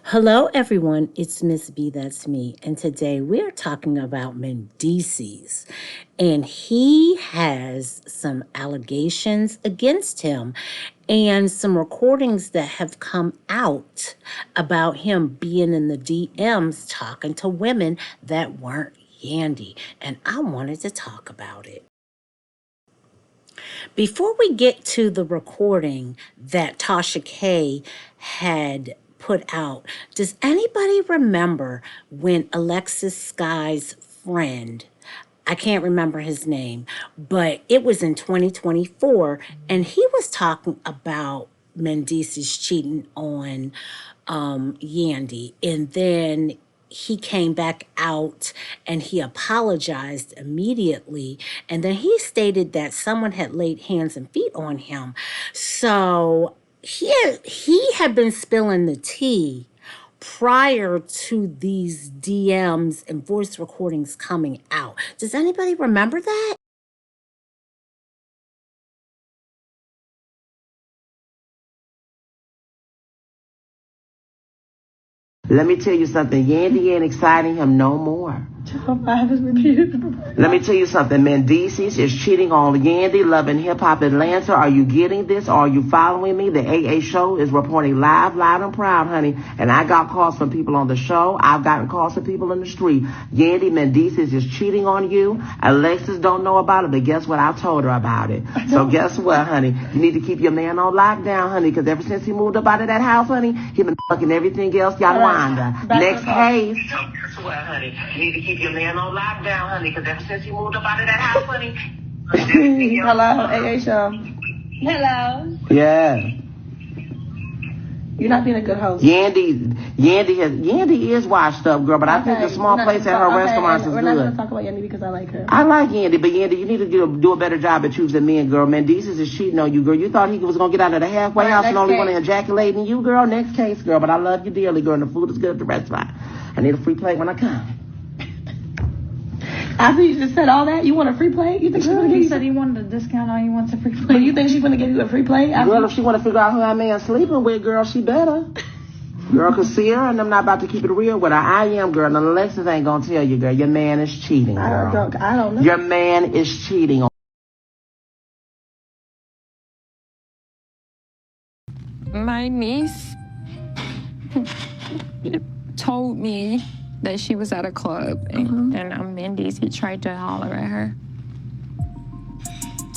Hello, everyone. It's Miss B, that's me. And today we're talking about Mendeecees. And he has some allegations against him and some recordings that have come out about him being in the DMs talking to women that weren't Yandy. And I wanted to talk about it. Before we get to the recording that Tasha K had put out, does anybody remember when Alexis Sky's friend, I can't remember his name, but it was in 2024, and he was talking about Mendeecees cheating on Yandy, and then he came back out and he apologized immediately. And then he stated that someone had laid hands and feet on him. So he had been spilling the tea prior to these DMs and voice recordings coming out. Does anybody remember that? Let me tell you something. Yandy ain't exciting him no more. Let me tell you something. Mendeecees is cheating on Yandy, Love and Hip Hop Atlanta. Are you getting this? Are you following me? The AA show is reporting live, loud, and proud, honey. And I got calls from people on the show. I've gotten calls from people in the street. Yandy Mendeecees is cheating on you. Alexis don't know about it, but guess what? I told her about it. So guess what, honey? You need to keep your man on lockdown, honey, because ever since he moved up out of that house, honey, he been fucking everything else. Y'all wonder. Next case. So guess what, honey? You need to keep your man on lockdown, honey, because ever since he moved up out of that house, honey. Hello, AA show. Hello. Yeah. You're not being a good host. Yandy is washed up, girl, but I think the small place at her restaurants is we're good. We're not going to talk about Yandy because I like her. I like Yandy, but Yandy, you need to do a better job at choosing men, girl. Mendeecees is cheating on you, girl. You thought he was going to get out of the halfway house and only want to ejaculate in you, girl. Next case, girl, but I love you dearly, girl, and the food is good at the restaurant. I need a free plate when I come. After you just said all that, you want a free plate? You think she's going to give you? He said he wanted a discount. Now he wants a free plate. But you think she's going to give you a free plate? Girl, if she want to figure out who that man sleeping with, girl, she better. Girl, cause Sierra and I'm not about to keep it real with her. I am, girl, and Alexis ain't gonna tell you, girl. Your man is cheating, girl. I don't know. Your man is cheating on. My niece told me that she was at a club and Mendeecees tried to holler at her.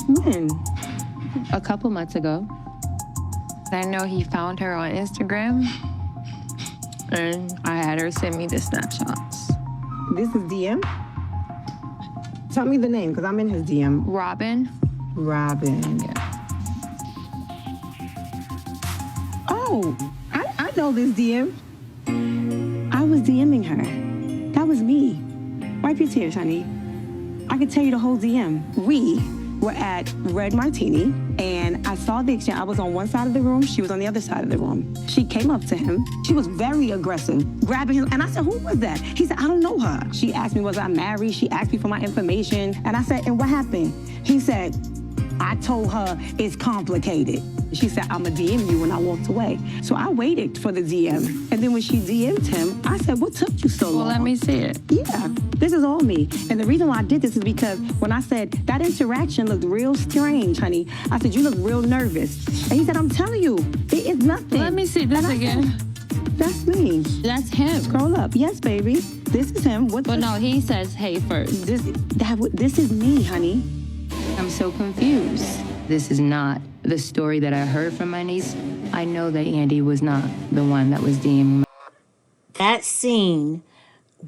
When? A couple months ago. I know he found her on Instagram and I had her send me the snapshots. This is DM? Tell me the name, because I'm in his DM. Robin. Yeah. Oh, I know this DM. I was DMing her. That was me. Wipe your tears, honey. I can tell you the whole DM. We were at Red Martini, and I saw the exchange. I was on one side of the room. She was on the other side of the room. She came up to him. She was very aggressive, grabbing him. And I said, who was that? He said, I don't know her. She asked me, was I married? She asked me for my information. And I said, and what happened? He said, I told her it's complicated. She said, I'm going to DM you, and I walked away. So I waited for the DM. And then when she DM'd him, I said, what took you so long? Well, let me see it. Yeah, this is all me. And the reason why I did this is because when I said, that interaction looked real strange, honey. I said, you look real nervous. And he said, I'm telling you, it is nothing. Let me see this again. That's me. That's him. Scroll up. Yes, baby. This is him. But no, he says, hey, first. This is me, honey. I'm so confused. This is not the story that I heard from my niece. I know that Yandy was not the one that was DMing. That scene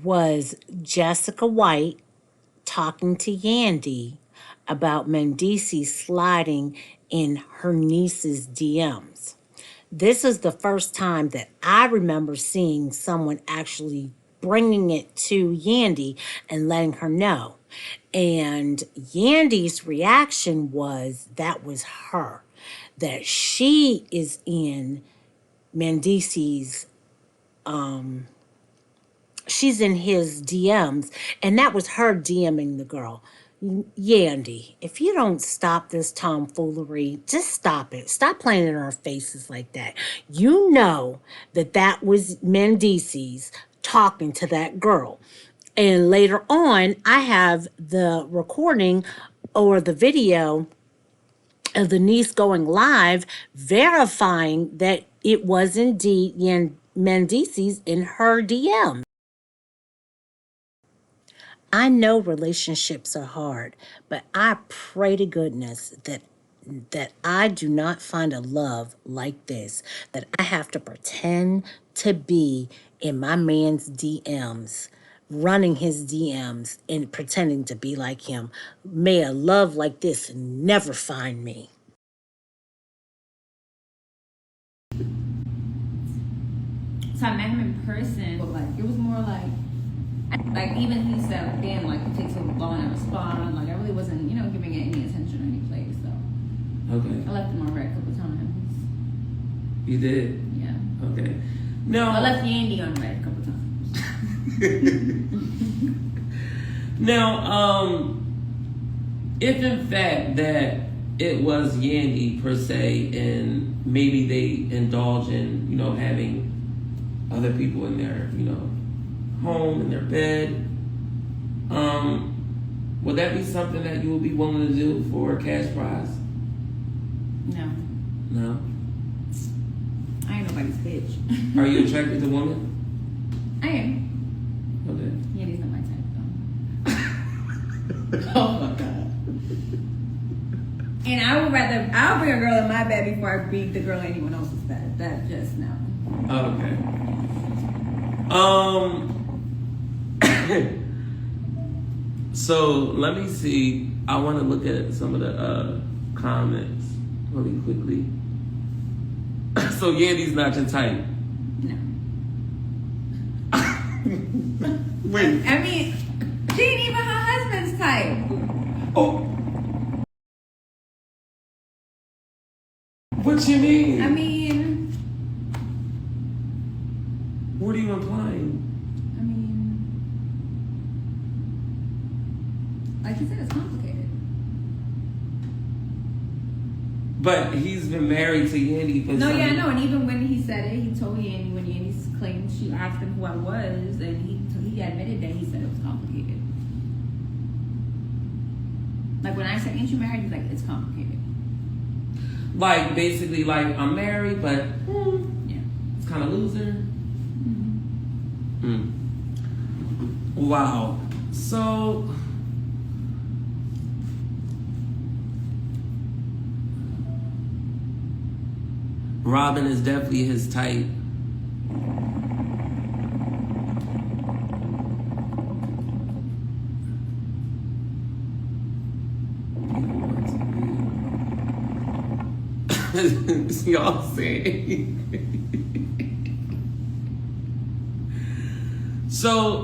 was Jessica White talking to Yandy about Mendeecees sliding in her niece's DMs. This is the first time that I remember seeing someone actually bringing it to Yandy and letting her know. And Yandy's reaction was that was her, that she is in Mendeecees, she's in his DMs, and that was her DMing the girl. Yandy, if you don't stop this tomfoolery, just stop it. Stop playing in our faces like that. You know that that was Mendeecees talking to that girl. And later on, I have the recording or the video of the niece going live verifying that it was indeed Mendeecees in her DM. I know relationships are hard, but I pray to goodness that I do not find a love like this, that I have to pretend to be in my man's DMs, running his DMs and pretending to be like him. May a love like this never find me. So I met him in person, but like it was more like even he said, damn, like it takes so long to respond. Like I really wasn't, giving it any attention or any play. So Okay. I left him on red a couple times. You did? Yeah. Okay. No. I left Yandy on red a couple times. Now, if in fact that it was Yandy per se, and maybe they indulge in, having other people in their, home, in their bed, would that be something that you would be willing to do for a cash prize? No. No? I ain't nobody's bitch. Are you attracted to women? I am. Okay. Yandy's not my type though. Oh my god. And I'll bring a girl in my bed before I beat the girl in anyone else's bed. That just no. Okay. So let me see. I want to look at some of the comments really quickly. So Yandy's not your type. No. Wait. I mean, she ain't even her husband's type. Oh. What you mean? I mean, What are you implying? like you said, it's complicated. But he's been married to Yandy for No, some- yeah, I know. And even when he said it, he told Yandy when Yandy claimed she asked him who I was, and he admitted that he said it was complicated. Like when I said, "Ain't you married?" He's like, "It's complicated." Like basically, like I'm married, but Yeah. it's kind of loser. Mm-hmm. Wow. So. Robin is definitely his type. Y'all say. So,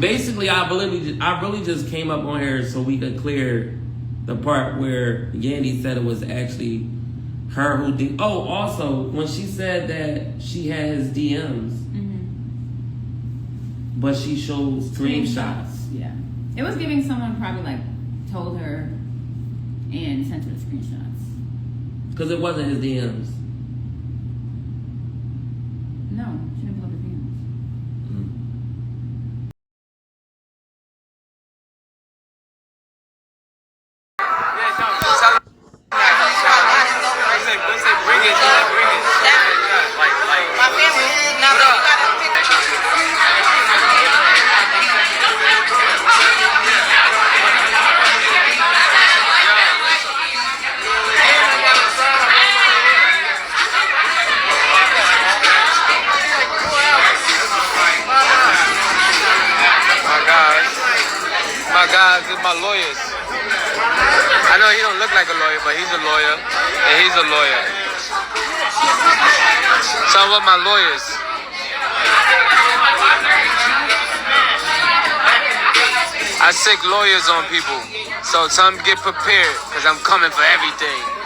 basically, I really just came up on here so we could clear the part where Yandy said it was actually her who did. Oh, also, when she said that she had his DMs, but she showed screenshots. Yeah. It was giving someone probably like told her and sent her the screenshots. Because it wasn't his DMs. No, she didn't pull up her DMs. My guys, is my lawyers. I know he don't look like a lawyer, but he's a lawyer, and he's a lawyer. Some of my lawyers. I sick lawyers on people, so tell them to get prepared, because I'm coming for everything.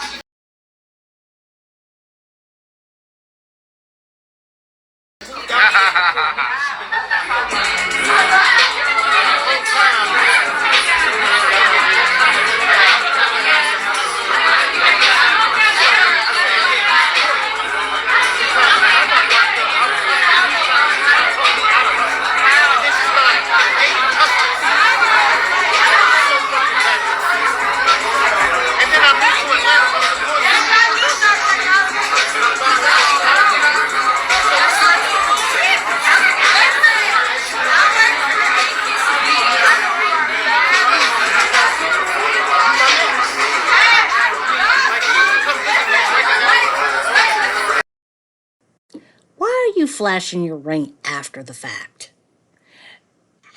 Why are you flashing your ring after the fact?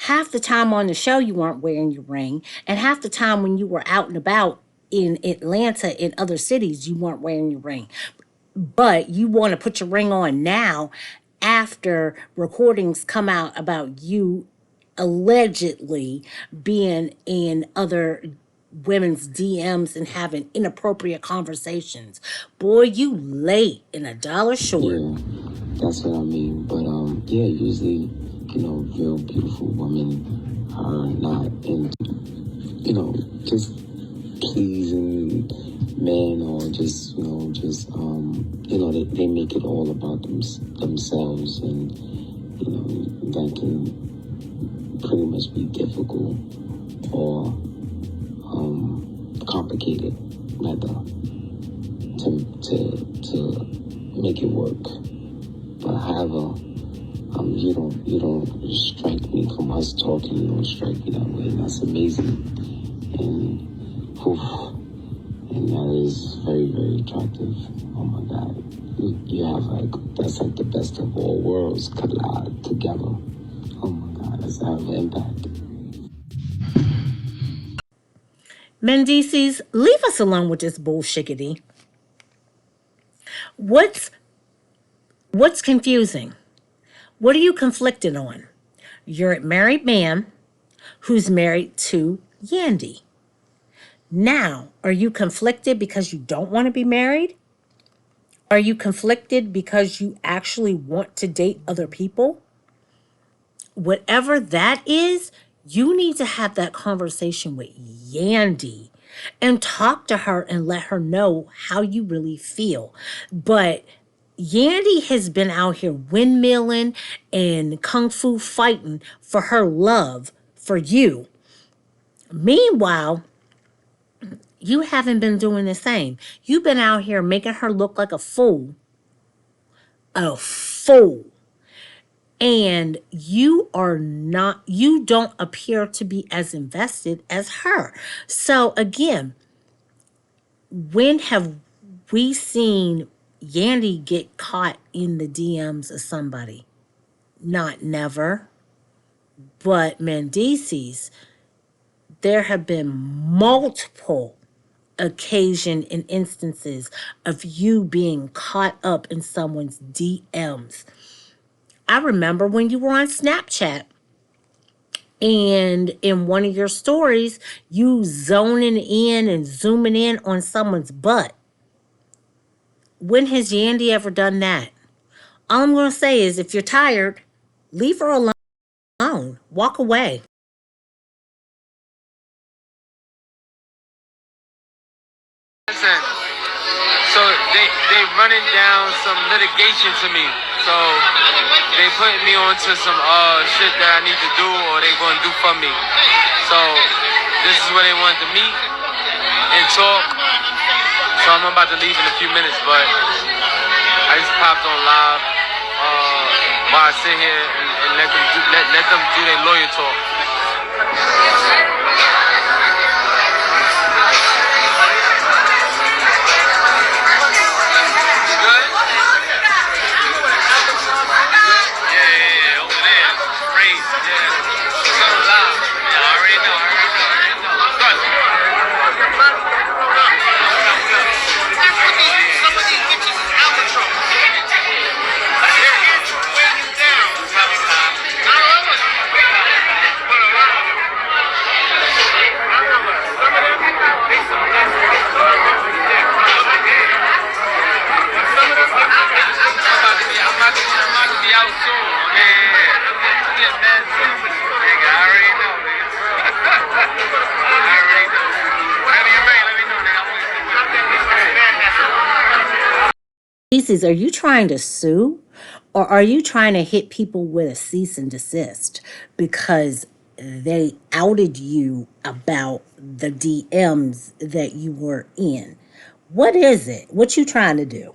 Half the time on the show you weren't wearing your ring, and half the time when you were out and about in Atlanta and other cities you weren't wearing your ring. But you want to put your ring on now after recordings come out about you allegedly being in other women's DMs and having inappropriate conversations. Boy, you late and a dollar short. Yeah, that's what I mean. But yeah, usually, real beautiful women are not into, just pleasing men or just, they make it all about themselves, and that can pretty much be difficult or complicated, rather, to make it work. But however, you don't strike me from us talking. You don't strike me that way, and that's amazing. And that is very, very attractive. Oh my God, you have that's like the best of all worlds collide together. Oh my God, that's have an impact. Mendeecees, leave us alone with this bullshickety. What's confusing? What are you conflicted on? You're a married man who's married to Yandy. Now, are you conflicted because you don't want to be married? Are you conflicted because you actually want to date other people? Whatever that is, you need to have that conversation with Yandy and talk to her and let her know how you really feel. But Yandy has been out here windmilling and kung fu fighting for her love for you. Meanwhile, you haven't been doing the same. You've been out here making her look like a fool. A fool. And you don't appear to be as invested as her. So again, when have we seen Yandy get caught in the DMs of somebody? Not never. But Mendeecees, there have been multiple occasion and instances of you being caught up in someone's DMs. I remember when you were on Snapchat and in one of your stories, you zoning in and zooming in on someone's butt. When has Yandy ever done that? All I'm going to say is if you're tired, leave her alone. Walk away. Listen, so they running down some litigation to me. So they putting me onto some shit that I need to do or they gonna do for me. So this is where they wanted to meet and talk. So I'm about to leave in a few minutes, but I just popped on live while I sit here and let them do their lawyer talk. Are you trying to sue or are you trying to hit people with a cease and desist because they outed you about the DMs that you were in? What is it? What you trying to do?